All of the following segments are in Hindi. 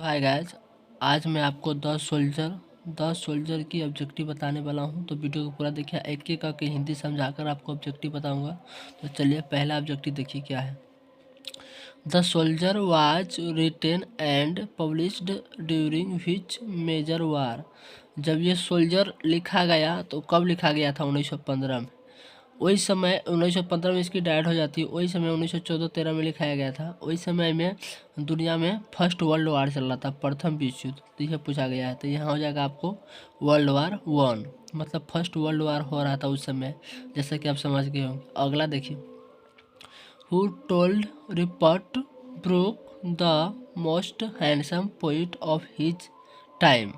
हाय गाइस, आज मैं आपको द सोल्जर की ऑब्जेक्टिव बताने वाला हूं। तो वीडियो को पूरा देखिए, एक एक करके हिंदी समझाकर आपको ऑब्जेक्टिव बताऊंगा। तो चलिए पहला ऑब्जेक्टिव देखिए क्या है। The soldier was written and published during which major war. जब ये सोल्जर लिखा गया तो कब लिखा गया था? 1915 में। वही समय 1915 में इसकी डेथ हो जाती है। वही समय 1914-13 में लिखाया गया था। वही समय में दुनिया में फर्स्ट वर्ल्ड वार चल रहा था, प्रथम विश्व युद्ध। तो यह पूछा गया है, तो यहाँ हो जाएगा आपको वर्ल्ड वार वन, मतलब फर्स्ट वर्ल्ड वार हो रहा था उस समय, जैसा कि आप समझ गए होंगे। अगला देखिए, who told Rupert Brooke the most handsome poet of his time.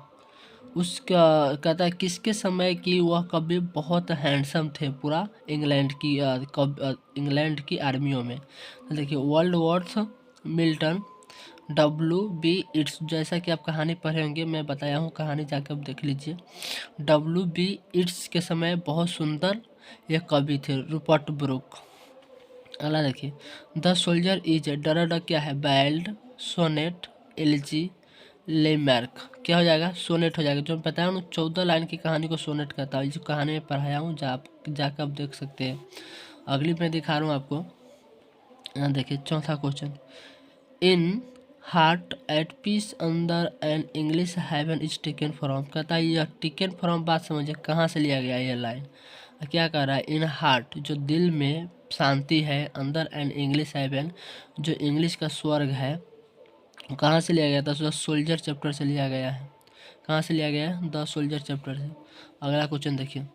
उसका कहता है किसके समय की वह कवि बहुत हैंडसम थे पूरा इंग्लैंड की आर्मियों में। तो देखिए, वर्ल्डवर्थ मिल्टन, W.B. इट्स, जैसा कि आप कहानी पढ़े होंगे, मैं बताया हूँ कहानी, जाकर आप देख लीजिए। W.B. इट्स के समय बहुत सुंदर ये कवि थे, रूपर्ट ब्रूक। अगला देखिए, द सोल्जर इज डर क्या है? बैल्ड, सोनेट, एलिजी, लेमार्क। क्या हो जाएगा? सोनेट हो जाएगा। जो मैं बताया हूँ 14 लाइन की कहानी को सोनेट कहता है। जो कहानी में पढ़ाया हूँ, जाकर आप देख सकते हैं। अगली मैं दिखा रहा हूँ आपको। यहाँ देखिए चौथा question, in heart at peace under an English heaven is taken from. कहता है यह टेकन फ्रॉम, बात समझिए कहाँ से लिया गया ये लाइन। क्या कह रहा है? इन हार्ट, जो दिल में शांति है, अंदर एन इंग्लिश हेवन, जो इंग्लिश का स्वर्ग है, कहाँ से लिया गया था? द सोल्जर चैप्टर से लिया गया है। कहाँ से लिया गया है? द सोल्जर चैप्टर से। अगला क्वेश्चन देखिए,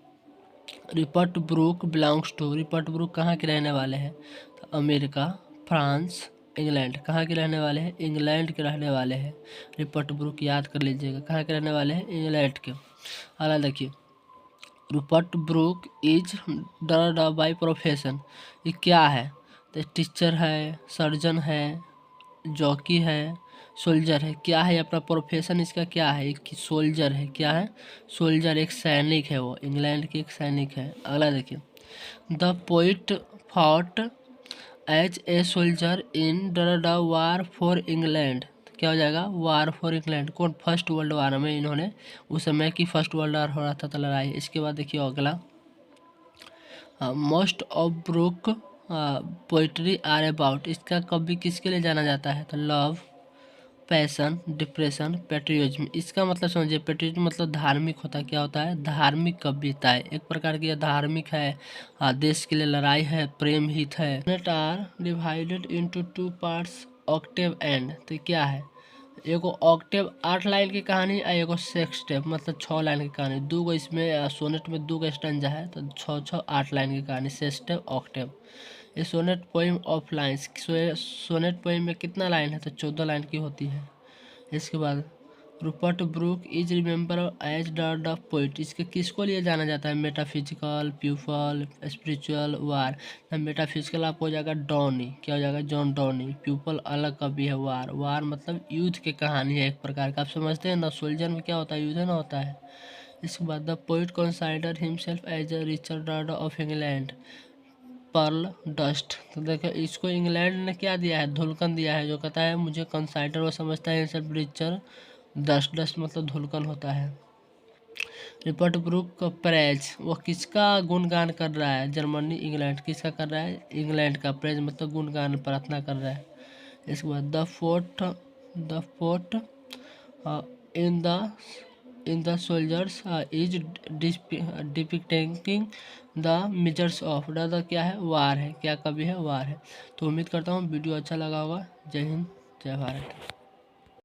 Rupert Brooke belongs to. Rupert Brooke कहाँ के रहने वाले हैं? तो अमेरिका, फ्रांस, इंग्लैंड। कहाँ के रहने वाले हैं? इंग्लैंड के रहने वाले हैं। रिपर्ट ब्रूक याद कर लीजिएगा, कहाँ के रहने वाले हैं? इंग्लैंड के। अगला देखिए, रूपर्ट ब्रूक इज डर बाई प्रोफेशन। ये क्या है? तो टीचर है, सर्जन है, जॉकी है, सोल्जर है। क्या है अपना प्रोफेशन? इसका क्या है? एक सोल्जर है। क्या है? सोल्जर, एक सैनिक है, वो इंग्लैंड के एक सैनिक है। अगला देखिए, the poet fought as a soldier in the war for England. क्या हो जाएगा? War for England. कौन? फर्स्ट वर्ल्ड वार में इन्होंने, उस समय की फर्स्ट वर्ल्ड वार हो रहा था तो लड़ाई। इसके बाद देखिए अगला, most of Brooke poetry are about. इसका कवि किसके लिए जाना जाता है? तो लव, पैशन, डिप्रेशन, पेट्रियोटिज्म। इसका मतलब समझिए, पेट्रियोटिज्म मतलब धार्मिक होता है। क्या होता है? धार्मिक कविता है, एक प्रकार की धार्मिक है। देश के लिए लड़ाई है, प्रेम हित है। Net are divided into 2 parts, octave and. तो क्या है? एगो ऑक्टेव 8 लाइन की कहानी और एगो सेक्सटेव मतलब 6 लाइन की कहानी। दो गो इसमें सोनेट में 2 गो स्टैंजा है, तो 6 8 लाइन की कहानी, सेक्सटेव, ऑक्टेव। ये sonnet poem of lines. Sonnet poem में कितना लाइन है? तो 14 लाइन की होती है। इसके बाद, Rupert Brooke is remember as the poet. इसके किसको लिए जाना जाता है? Metaphysical, people, spiritual, war. Metaphysical आपको हो जाएगा डॉनी। क्या हो जाएगा? John Donny. प्यूपल अलग कवि है। वार, वार मतलब युद्ध की कहानी है एक प्रकार का, आप समझते हैं ना। सोल्जर में क्या होता है? युद्ध ना होता है। इसके बाद, the poet consider himself as a richer of England, pearl dust. तो देखो, इसको इंग्लैंड ने क्या दिया है? धुलकन दिया है। जो कहता है मुझे कंसाइडर, वो समझता है सब रिचर डस्ट। डस्ट मतलब धुलकन होता है। रिपर्ट ब्रूक का प्रेज, वो किसका गुणगान कर रहा है? Germany, England. किसका कर रहा है? इंग्लैंड का। प्रेज मतलब गुणगान, प्रार्थना कर रहा है। इसके बाद, the fort in the soldiers is depicting the measures of the. क्या है? वार है। क्या कवि है? वार है। तो उम्मीद करता हूँ वीडियो अच्छा लगा होगा। जय हिंद, जय भारत।